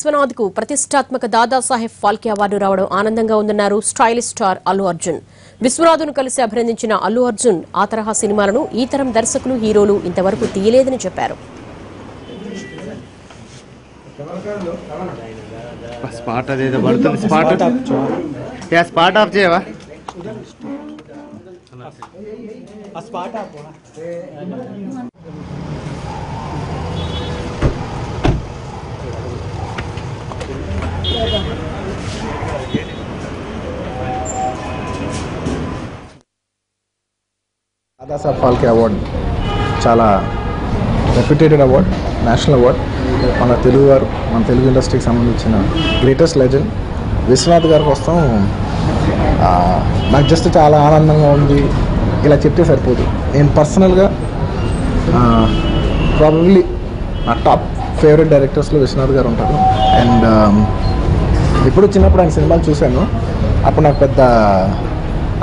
విశ్వనాథ్ కు ప్రతిష్టాత్మక దాదాసాహెబ్ ఫాల్కే అవార్డు రావడం ఆనందంగా ఉందన్నారు స్టైలిష్ స్టార్ అల్లు అర్జున్. విశ్వనాథ్ను కలిసి అభినందించిన అల్లు అర్జున్ ఆ తరహా సినిమాలను ఈ తరం దర్శకులు హీరోలు ఇంతవరకు తీయలేదని చెప్పారు. దాదాసాహెబ్ ఫాల్కే అవార్డ్ చాలా రెప్యుటేటెడ్ అవార్డ్, నేషనల్ అవార్డ్. మన తెలుగు వారు, మన తెలుగు ఇండస్ట్రీకి సంబంధించిన గ్రేటెస్ట్ లెజెండ్ విశ్వనాథ్ గారి కోసం నాకు జస్ట్ చాలా ఆనందంగా ఉంది. ఇలా చెప్తే సరిపోదు. నేను పర్సనల్గా ప్రాబబ్లీ నా టాప్ ఫేవరెట్ డైరెక్టర్స్లో విశ్వనాథ్ గారు ఉంటారు. అండ్ ఇప్పుడు చిన్నప్పుడు ఆయన సినిమాలు చూశాను. అప్పుడు నాకు పెద్ద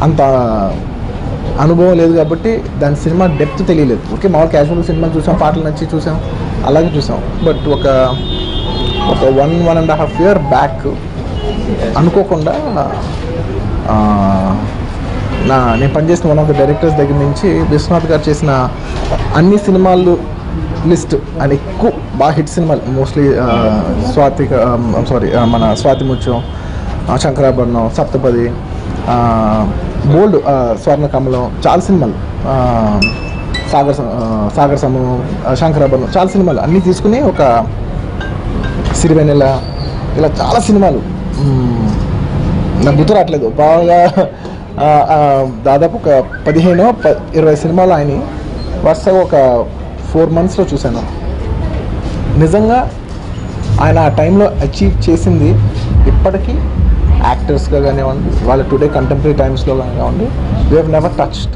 అంత అనుభవం లేదు కాబట్టి దాని సినిమా డెప్త్ తెలియలేదు. ఓకే, మామూలు క్యాజువల్ సినిమాలు చూసాం, పాటలు నచ్చి చూసాం, అలాగే చూసాం. బట్ ఒక 1.5 year బ్యాక్ అనుకోకుండా నేను పనిచేసిన వన్ ఆఫ్ ద డైరెక్టర్స్ దగ్గర నుంచి విశ్వనాథ్ గారు చేసిన అన్ని సినిమాలు లిస్ట్ అండ్ ఎక్కువ బాగా హిట్ సినిమాలు, మోస్ట్లీ మన స్వాతి ముత్యం, శంకరాభరణం, సప్తపది, బోల్డ్, స్వర్ణకమలం, చాలా సినిమాలు, సాగర సమూహం, శంకరాభరణం, చాలా సినిమాలు అన్నీ తీసుకుని ఒక సిరివెన్నెల, ఇలా చాలా సినిమాలు నాకు గుర్తు రావట్లేదు. బాగా దాదాపు ఒక 15-20 సినిమాలు ఆయన వరుసగా ఒక 4 monthsలో చూశాను. నిజంగా ఆయన ఆ టైంలో అచీవ్ చేసింది ఇప్పటికీ యాక్టర్స్గా కానివ్వండి, వాళ్ళ టుడే కంటెంపరీ టైమ్స్లో కానివ్వండి, వీ హ్యావ్ నెవర్ టచ్డ్.